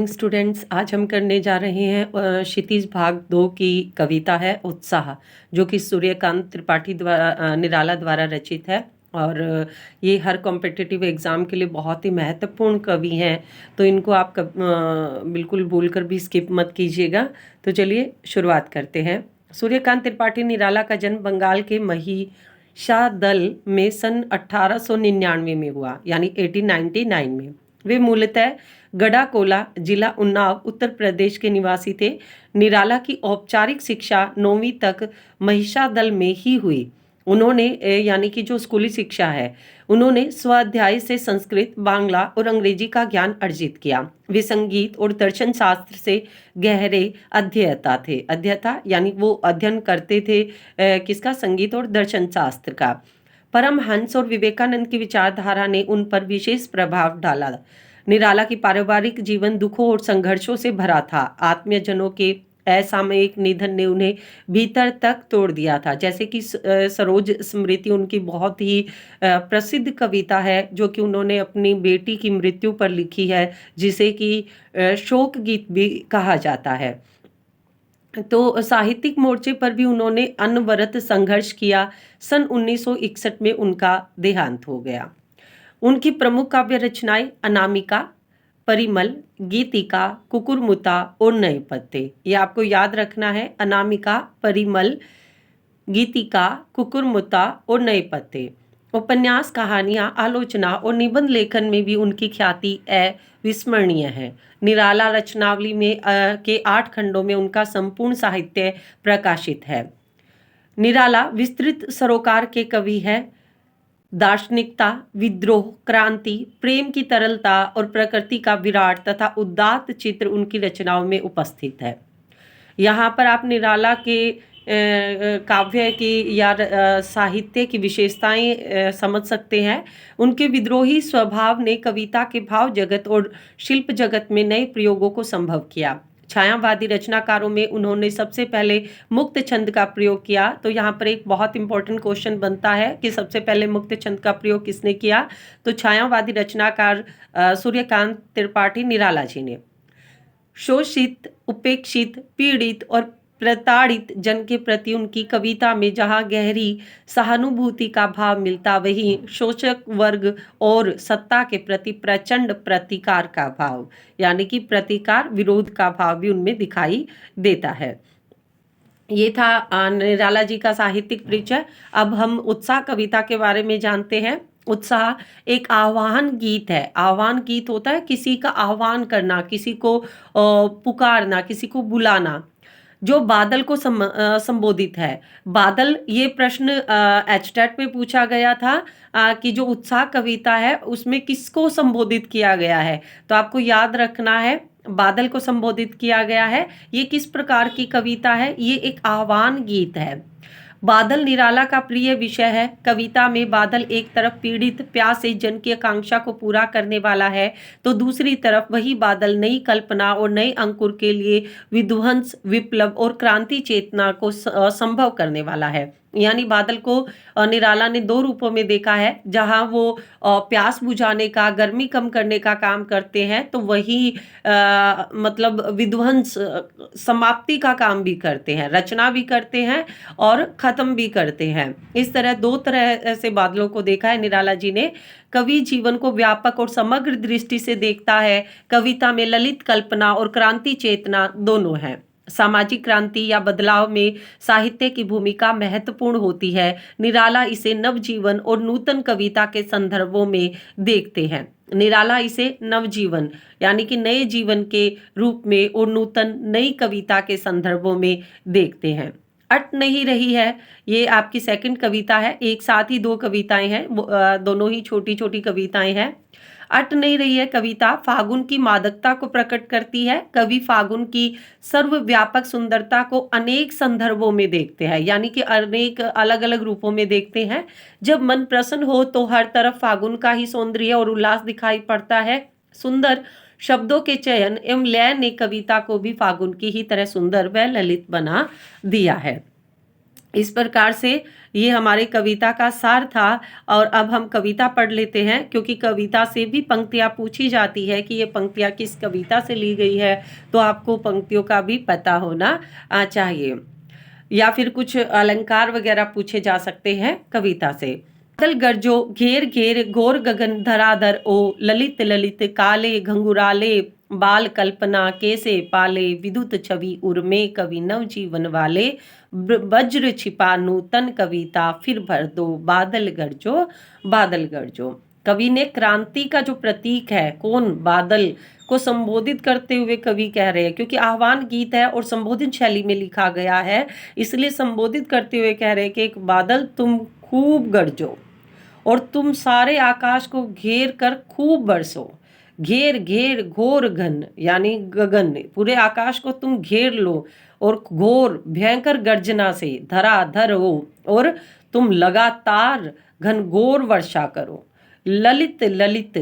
Morning students. आज हम करने जा रहे हैं क्षितिज भाग 2 की कविता है उत्साह, जो कि सूर्यकांत त्रिपाठी द्वारा निराला द्वारा रचित है। और ये हर कॉम्पिटिटिव एग्ज़ाम के लिए बहुत ही महत्वपूर्ण कवि हैं, तो इनको आप बिल्कुल भूलकर भी स्किप मत कीजिएगा। तो चलिए शुरुआत करते हैं। सूर्यकांत त्रिपाठी निराला का जन्म बंगाल के महिषादल में सन 1899 में हुआ, यानी 1899 में। वे मूलतः गढ़ाकोला, जिला उन्नाव, उत्तर प्रदेश के निवासी थे। निराला की औपचारिक शिक्षा 9वीं तक महिषादल में ही हुई। उन्होंने यानी कि जो स्कूली शिक्षा है, उन्होंने स्वाध्याय से संस्कृत, बांग्ला और अंग्रेजी का ज्ञान अर्जित किया। वे संगीत और दर्शन शास्त्र से गहरे अध्येता थे। अध्येता यानी वो अध्ययन करते थे किसका? संगीत और दर्शन शास्त्र का। परमहंस और विवेकानंद की विचारधारा ने उन पर विशेष प्रभाव डाला। निराला की पारिवारिक जीवन दुखों और संघर्षों से भरा था। आत्मीयजनों के असामयिक निधन ने उन्हें भीतर तक तोड़ दिया था। जैसे कि सरोज स्मृति उनकी बहुत ही प्रसिद्ध कविता है, जो कि उन्होंने अपनी बेटी की मृत्यु पर लिखी है, जिसे कि शोक गीत भी कहा जाता है। तो साहित्यिक मोर्चे पर भी उन्होंने अनवरत संघर्ष किया। सन 1961 में उनका देहांत हो गया। उनकी प्रमुख काव्य रचनाएं अनामिका, परिमल, गीतिका, कुकुरमुता और नए पत्ते। ये आपको याद रखना है। अनामिका, परिमल, गीतिका, कुकुरमुता और नए पत्ते। उपन्यास, कहानियां, आलोचना और निबंध लेखन में भी उनकी ख्याति अविस्मरणीय है। निराला रचनावली में के 8 खंडों में उनका संपूर्ण साहित्य प्रकाशित है। निराला विस्तृत सरोकार के कवि है। दार्शनिकता, विद्रोह, क्रांति, प्रेम की तरलता और प्रकृति का विराट तथा उदात्त चित्र उनकी रचनाओं में उपस्थित है। यहाँ पर आप निराला के काव्य की या साहित्य की विशेषताएं समझ सकते हैं। उनके विद्रोही स्वभाव ने कविता के भाव जगत और शिल्प जगत में नए प्रयोगों को संभव किया। छायावादी रचनाकारों में उन्होंने सबसे पहले मुक्त छंद का प्रयोग किया। तो यहाँ पर एक बहुत इंपॉर्टेंट क्वेश्चन बनता है कि सबसे पहले मुक्त छंद का प्रयोग किसने किया? तो छायावादी रचनाकार सूर्यकांत त्रिपाठी निराला जी ने। शोषित, उपेक्षित, पीड़ित और प्रताड़ित जन के प्रति उनकी कविता में जहाँ गहरी सहानुभूति का भाव मिलता, वहीं शोषक वर्ग और सत्ता के प्रति प्रचंड प्रतिकार का भाव, यानी कि प्रतिकार विरोध का भाव भी उनमें दिखाई देता है। ये था निराला जी का साहित्यिक परिचय। अब हम उत्साह कविता के बारे में जानते हैं। उत्साह एक आह्वान गीत है। आह्वान गीत होता है किसी का आह्वान करना, किसी को पुकारना, किसी को बुलाना, जो बादल को संबोधित है। बादल, ये प्रश्न एचटेट में पूछा गया था कि जो उत्साह कविता है उसमें किसको संबोधित किया गया है। तो आपको याद रखना है, बादल को संबोधित किया गया है। ये किस प्रकार की कविता है? ये एक आह्वान गीत है। बादल निराला का प्रिय विषय है। कविता में बादल एक तरफ पीड़ित प्यासे जन की आकांक्षा को पूरा करने वाला है, तो दूसरी तरफ वही बादल नई कल्पना और नए अंकुर के लिए विध्वंस, विप्लव और क्रांति चेतना को संभव करने वाला है। यानी बादल को निराला ने 2 रूपों में देखा है। जहां वो प्यास बुझाने का, गर्मी कम करने का काम करते हैं, तो वही मतलब विध्वंस, समाप्ति का काम भी करते हैं, रचना भी करते हैं और खत्म भी करते हैं। इस तरह 2 तरह से बादलों को देखा है निराला जी ने। कवि जीवन को व्यापक और समग्र दृष्टि से देखता है। कविता में ललित कल्पना और क्रांति चेतना दोनों है। सामाजिक क्रांति या बदलाव में साहित्य की भूमिका महत्वपूर्ण होती है। निराला इसे नवजीवन और नूतन कविता के संदर्भों में देखते हैं। निराला इसे नवजीवन यानी कि नए जीवन के रूप में और नूतन नई कविता के संदर्भों में देखते हैं। अट नहीं रही है, ये आपकी सेकंड कविता है। एक साथ ही 2 कविताएं हैं, दोनों ही छोटी छोटी कविताएं हैं। अट नहीं रही है कविता फागुन की मादकता को प्रकट करती है। कवि फागुन की सर्वव्यापक सुंदरता को अनेक संदर्भों में देखते हैं, यानी कि अनेक अलग अलग रूपों में देखते हैं। जब मन प्रसन्न हो तो हर तरफ फागुन का ही सौंदर्य और उल्लास दिखाई पड़ता है। सुंदर शब्दों के चयन एवं लय ने कविता को भी फागुन की ही तरह सुंदर व ललित बना दिया है। इस प्रकार से ये हमारे कविता का सार था। और अब हम कविता पढ़ लेते हैं, क्योंकि कविता से भी पंक्तियाँ पूछी जाती है कि ये पंक्तियाँ किस कविता से ली गई है, तो आपको पंक्तियों का भी पता होना चाहिए। या फिर कुछ अलंकार वगैरह पूछे जा सकते हैं कविता से। बादल गरजो घेर घेर घोर गगन धराधर ओ, ललित ललित काले घंघुराले बाल कल्पना कैसे पाले, विद्युत छवि उर्मे कवि नव जीवन वाले, वज्र छिपा नूतन कविता फिर भर दो, बादल गरजो बादल गरजो। कवि ने क्रांति का जो प्रतीक है, कौन, बादल को संबोधित करते हुए कवि कह रहे हैं, क्योंकि आह्वान गीत है और संबोधित शैली में लिखा गया है, इसलिए संबोधित करते हुए कह रहे हैं कि एक बादल तुम खूब गरजो और तुम सारे आकाश को घेर कर खूब बरसो। घेर घेर घोर घन यानी गगन, पूरे आकाश को तुम घेर लो और घोर भयंकर गर्जना से धराधर हो, और तुम लगातार घनघोर वर्षा करो। ललित ललित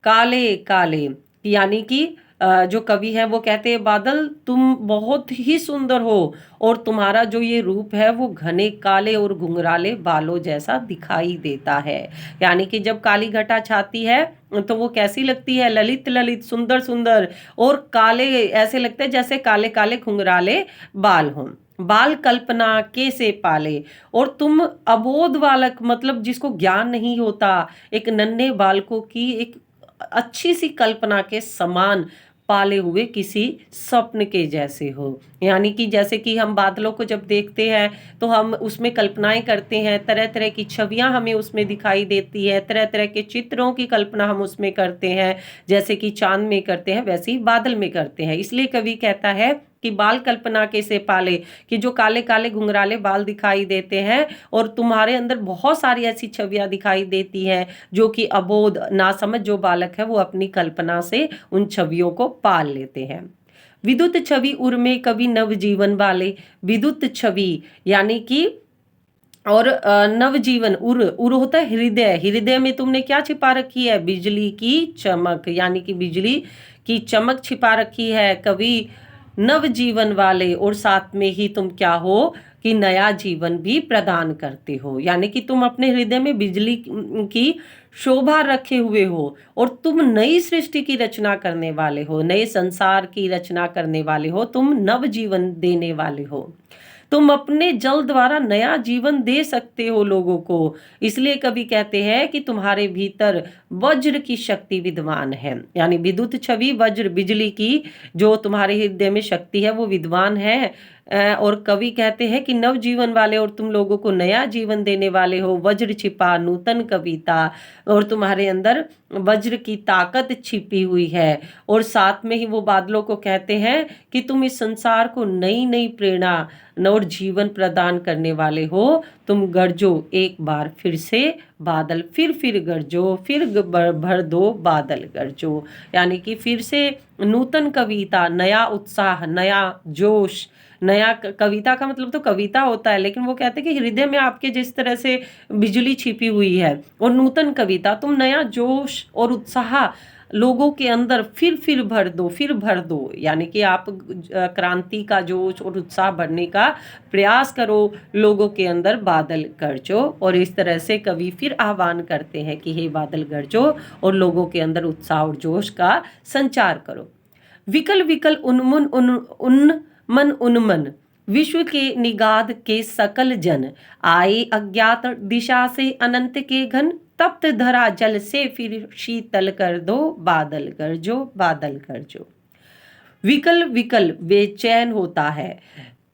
काले काले, यानी कि जो कवि है वो कहते हैं बादल तुम बहुत ही सुंदर हो और तुम्हारा जो ये रूप है वो घने काले और घुंघराले बालों जैसा दिखाई देता है। यानी कि जब काली घटा छाती है तो वो कैसी लगती है, ललित ललित सुंदर सुंदर, और काले ऐसे लगते हैं जैसे काले काले घुंघराले बाल हों। बाल कल्पना कैसे पाले, और तुम अबोध बालक, मतलब जिसको ज्ञान नहीं होता, एक नन्हे बालकों की एक अच्छी सी कल्पना के समान पाले हुए किसी स्वप्न के जैसे हो। यानी कि जैसे कि हम बादलों को जब देखते हैं तो हम उसमें कल्पनाएं करते हैं, तरह तरह की छवियां हमें उसमें दिखाई देती है, तरह तरह के चित्रों की कल्पना हम उसमें करते हैं, जैसे कि चांद में करते हैं वैसे ही बादल में करते हैं। इसलिए कवि कहता है कि बाल कल्पना कैसे पाले, कि जो काले काले घुंघराले बाल दिखाई देते हैं और तुम्हारे अंदर बहुत सारी ऐसी छवियां दिखाई देती हैं जो कि अबोध नासमझ जो बालक है वो अपनी कल्पना से उन छवियों को पाल लेते हैं। विद्युत छवि उर्मे कवि नव जीवन वाले, विद्युत छवि यानी कि, और नवजीवन, उर उर होता है हृदय, हृदय में तुमने क्या छिपा रखी है, बिजली की चमक, यानी कि बिजली की चमक छिपा रखी है कवि नवजीवन वाले, और साथ में ही तुम क्या हो कि नया जीवन भी प्रदान करते हो। यानी कि तुम अपने हृदय में बिजली की शोभा रखे हुए हो और तुम नई सृष्टि की रचना करने वाले हो, नए संसार की रचना करने वाले हो, तुम नव जीवन देने वाले हो। तुम अपने जल द्वारा नया जीवन दे सकते हो लोगों को। इसलिए कवि कहते हैं कि तुम्हारे भीतर वज्र की शक्ति विद्वान है, यानी विद्युत छवि वज्र बिजली की जो तुम्हारे हृदय में शक्ति है वो विद्वान है। और कवि कहते हैं कि नव जीवन वाले और तुम लोगों को नया जीवन देने वाले हो, वज्र छिपा नूतन कविता, और तुम्हारे अंदर वज्र की ताकत छिपी हुई है। और साथ में ही वो बादलों को कहते हैं कि तुम इस संसार को नई नई प्रेरणा और जीवन प्रदान करने वाले हो। तुम गरजो एक बार फिर से बादल, फिर गरजो, फिर भर दो बादल गरजो। यानी कि फिर से नूतन कविता, नया उत्साह, नया जोश, नया कविता का मतलब तो कविता होता है, लेकिन वो कहते हैं कि हृदय में आपके जिस तरह से बिजली छिपी हुई है, और नूतन कविता, तुम नया जोश और उत्साह लोगों के अंदर फिर भर दो। यानी कि आप क्रांति का जोश और उत्साह भरने का प्रयास करो लोगों के अंदर, बादल गरजो। और इस तरह से कवि फिर आह्वान करते हैं कि हे बादल गरजो और लोगों के अंदर उत्साह और जोश का संचार करो। विकल विकल उन्मन विश्व के निगाध के सकल जन, आए अज्ञात दिशा से अनंत के घन, तप्त धरा जल से फिर शीतल कर दो, बादल गरजो बादल गरजो। विकल विकल बेचैन होता है,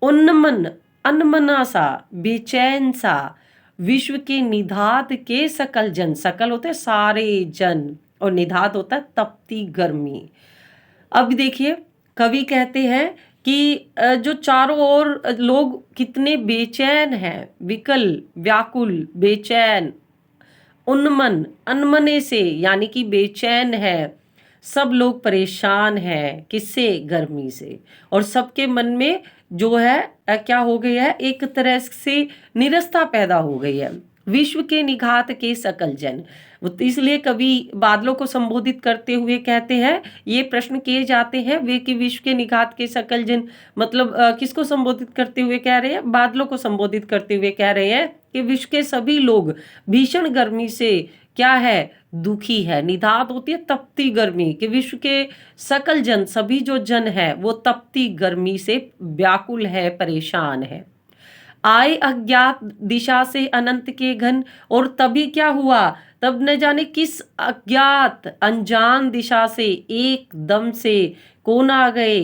उन्मन अनमना सा, बेचैन सा, विश्व के निधात के सकल जन, सकल होते सारे जन और निधात होता है तपती गर्मी। अब देखिए कवि कहते हैं कि जो चारों ओर लोग कितने बेचैन हैं, विकल व्याकुल बेचैन, उन्मन अनमने से यानी कि बेचैन है, सब लोग परेशान हैं, किससे, गर्मी से। और सबके मन में जो है क्या हो गई है, एक तरह से निरस्ता पैदा हो गई है। विश्व के निघात के सकल जन, वो तो इसलिए कवि बादलों को संबोधित करते हुए कहते हैं, ये प्रश्न किए जाते हैं वे कि विश्व के निघात के सकल जन, मतलब किसको संबोधित करते हुए कह रहे हैं? बादलों को संबोधित करते हुए कह रहे हैं कि विश्व के सभी लोग भीषण गर्मी से क्या है, दुखी है। निधात होती है तपती गर्मी, कि विश्व के सकल जन, सभी जो जन है वो तपती गर्मी से व्याकुल है, परेशान है। आए अज्ञात दिशा से अनंत के घन, और तभी क्या हुआ, तब न जाने किस अज्ञात अनजान दिशा से एकदम से कौन आ गए,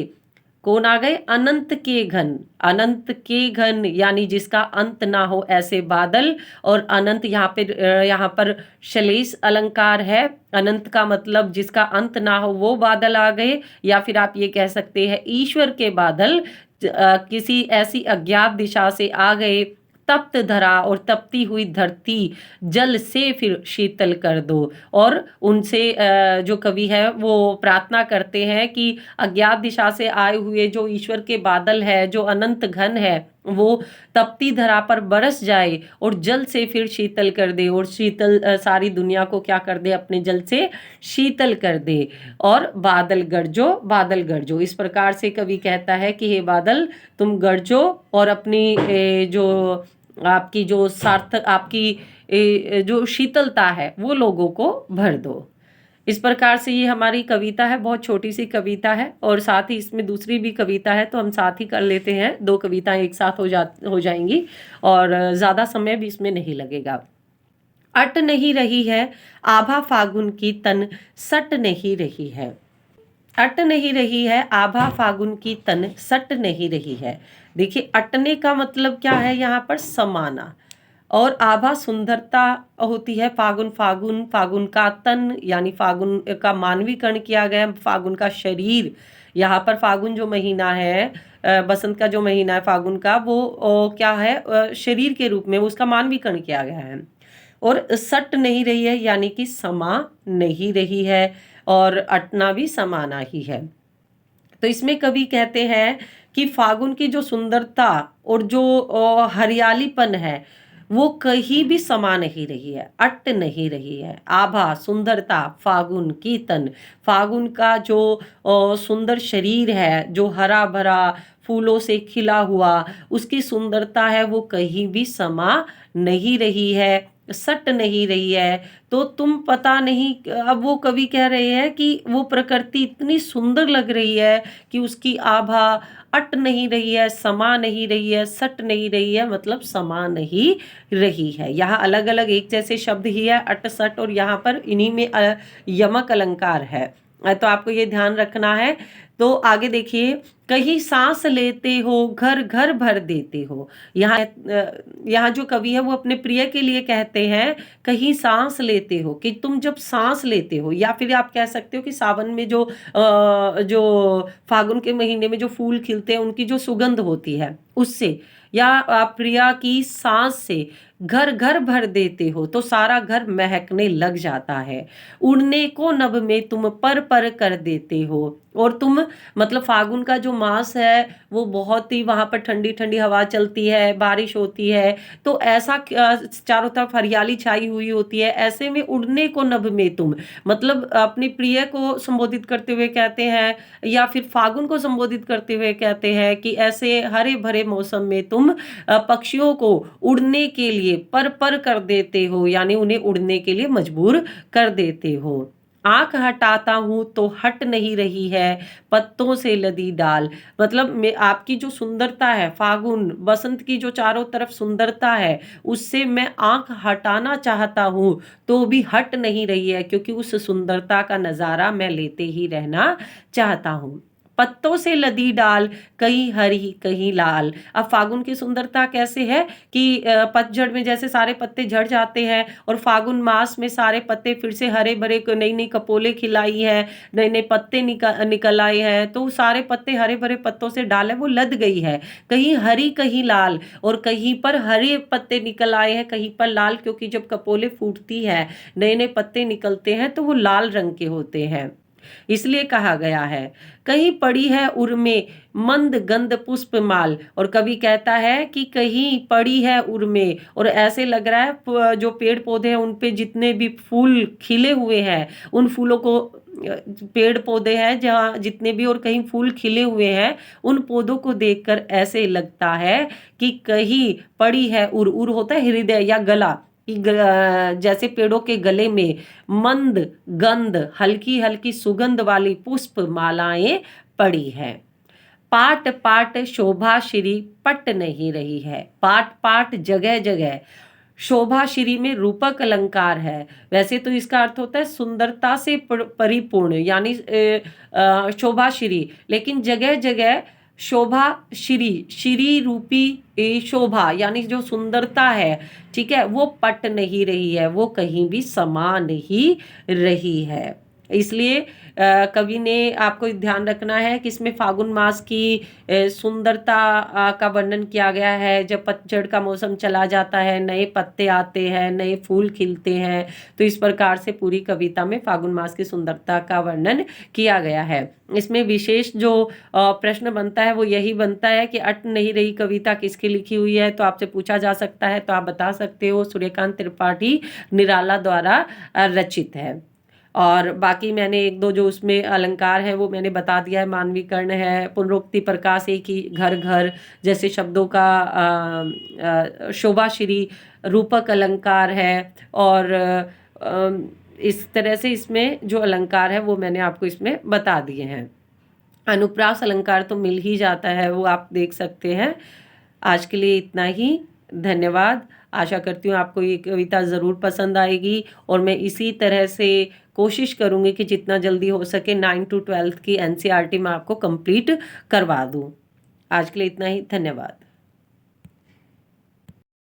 कौन आ गए, अनंत के घन। अनंत के घन यानी जिसका अंत ना हो ऐसे बादल, और अनंत यहाँ पर श्लेष अलंकार है। अनंत का मतलब जिसका अंत ना हो वो बादल आ गए, या फिर आप ये कह सकते हैं ईश्वर के बादल किसी ऐसी अज्ञात दिशा से आ गए। तप्त धरा, और तपती हुई धरती जल से फिर शीतल कर दो। और उनसे जो कवि है वो प्रार्थना करते हैं कि अज्ञात दिशा से आए हुए जो ईश्वर के बादल है, जो अनंत घन है, वो तपती धरा पर बरस जाए और जल से फिर शीतल कर दे, और शीतल सारी दुनिया को क्या कर दे, अपने जल से शीतल कर दे। और बादल गरजो, बादल गरजो, इस प्रकार से कवि कहता है कि हे बादल तुम गरजो, और अपनी जो आपकी जो सार्थक, आपकी जो शीतलता है वो लोगों को भर दो। इस प्रकार से ये हमारी कविता है, बहुत छोटी सी कविता है, और साथ ही इसमें दूसरी भी कविता है, तो हम साथ ही कर लेते हैं। दो कविताएं एक साथ हो जाएंगी, और ज़्यादा समय भी इसमें नहीं लगेगा। अट नहीं रही है आभा फागुन की तन, सट नहीं रही है। अट नहीं रही है आभा फागुन की तन, सट नहीं रही है। देखिए, अटने का मतलब क्या है, यहाँ पर समाना, और आभा सुंदरता होती है। फागुन, फागुन, फागुन का तन यानी फागुन का मानवीकरण किया गया, फागुन का शरीर। यहाँ पर फागुन जो महीना है, बसंत का जो महीना है फागुन का, वो क्या है, शरीर के रूप में उसका मानवीकरण किया गया है। और सट नहीं रही है यानी कि समा नहीं रही है, और अटना भी समाना ही है। तो इसमें कवि कहते हैं कि फागुन की जो सुंदरता और जो हरियालीपन है वो कहीं भी समा नहीं रही है, अट नहीं रही है। आभा सुंदरता, फागुन की तन, फागुन का जो सुंदर शरीर है, जो हरा भरा फूलों से खिला हुआ, उसकी सुंदरता है वो कहीं भी समा नहीं रही है, सट नहीं रही है। तो तुम पता नहीं, अब वो कवि कह रहे हैं कि वो प्रकृति इतनी सुंदर लग रही है कि उसकी आभा अट नहीं रही है, समा नहीं रही है, सट नहीं रही है, मतलब समा नहीं रही है। यहाँ अलग अलग एक जैसे शब्द ही है, अट सट, और यहाँ पर इन्हीं में यमक अलंकार है, तो आपको ये ध्यान रखना है। तो आगे देखिए, कहीं सांस लेते हो घर घर भर देते हो। यहाँ जो कवि है वो अपने प्रिय के लिए कहते हैं कहीं सांस लेते हो, कि तुम जब सांस लेते हो, या फिर आप कह सकते हो कि सावन में जो फागुन के महीने में जो फूल खिलते हैं उनकी जो सुगंध होती है उससे, या आप प्रिया की सांस से घर घर भर देते हो तो सारा घर महकने लग जाता है। उड़ने को नभ में तुम पर पर कर देते हो, और तुम, मतलब फागुन का जो मास है वो बहुत ही, वहां पर ठंडी ठंडी हवा चलती है, बारिश होती है, तो ऐसा चारों तरफ हरियाली छाई हुई होती है, ऐसे में उड़ने को नभ में तुम, मतलब अपनी प्रिय को संबोधित करते हुए कहते हैं, या फिर फागुन को संबोधित करते हुए कहते हैं कि ऐसे हरे भरे मौसम में तुम पक्षियों को उड़ने के लिए पर पर कर देते हो, यानी उन्हें उड़ने के लिए मजबूर कर देते हो। आंख हटाता हूं तो हट नहीं रही है पत्तों से लदी डाल, मतलब मैं आपकी जो सुंदरता है, फागुन बसंत की जो चारों तरफ सुंदरता है, उससे मैं आंख हटाना चाहता हूं तो भी हट नहीं रही है, क्योंकि उस सुंदरता का नजारा मैं लेते ही रहना चाहता हूं। पत्तों से लदी डाल कहीं हरी कहीं लाल। अब फागुन की सुंदरता कैसे है कि पतझड़ में जैसे सारे पत्ते झड़ जाते हैं, और फागुन मास में सारे पत्ते फिर से हरे भरे, नई नई कपोले खिलाई है, नए नए पत्ते निकल आए हैं, तो सारे पत्ते हरे भरे पत्तों से डाल है वो लद गई है, कहीं हरी कहीं लाल, और कहीं पर हरे पत्ते निकल आए हैं, कहीं पर लाल, क्योंकि जब कपोले फूटती है, नए नए पत्ते निकलते हैं तो वो लाल रंग के होते हैं। इसलिए कहा गया है। कहीं पड़ी है उर में मंद गंध पुष्प माल, और कवि कहता है कि कहीं पड़ी है उर में, और ऐसे लग रहा है जो पेड़ पौधे हैं उन पे जितने भी फूल खिले हुए हैं, उन फूलों को पेड़ पौधे हैं जहाँ जितने भी और कहीं फूल खिले हुए हैं, उन पौधों को देखकर ऐसे लगता है कि कहीं पड़ी है उर। उर होता है हृदय या गला, कि जैसे पेड़ों के गले में मंद गंध, हल्की हल्की सुगंध वाली पुष्प मालाएं पड़ी है। पाट पाट शोभा श्री पट नहीं रही है। पाट पाट जगह जगह, शोभा श्री में रूपक अलंकार है। वैसे तो इसका अर्थ होता है सुंदरता से परिपूर्ण, यानी शोभा श्री, लेकिन जगह जगह शोभा श्री, श्री रूपी शोभा यानी जो सुंदरता है, ठीक है, वो पट नहीं रही है, वो कहीं भी समा नहीं रही है। इसलिए कवि ने आपको ध्यान रखना है कि इसमें फागुन मास की सुंदरता का वर्णन किया गया है। जब पतझड़ का मौसम चला जाता है, नए पत्ते आते हैं, नए फूल खिलते हैं, तो इस प्रकार से पूरी कविता में फागुन मास की सुंदरता का वर्णन किया गया है। इसमें विशेष जो प्रश्न बनता है वो यही बनता है कि अट नहीं रही कविता किसकी लिखी हुई है, तो आपसे पूछा जा सकता है, तो आप बता सकते हो सूर्यकांत त्रिपाठी निराला द्वारा रचित है। और बाकी मैंने एक दो जो उसमें अलंकार है वो मैंने बता दिया है। मानवीकरण है, पुनरुक्ति, प्रकाश, एक ही, घर घर जैसे शब्दों का शोभाश्री, रूपक अलंकार है, और इस तरह से इसमें जो अलंकार है वो मैंने आपको इसमें बता दिए हैं। अनुप्रास अलंकार तो मिल ही जाता है, वो आप देख सकते हैं। आज के लिए इतना ही, धन्यवाद। आशा करती हूँ आपको ये कविता ज़रूर पसंद आएगी, और मैं इसी तरह से कोशिश करूँगी कि जितना जल्दी हो सके 9 to 12 की एनसीईआरटी में आपको कंप्लीट करवा दूँ। आज के लिए इतना ही, धन्यवाद।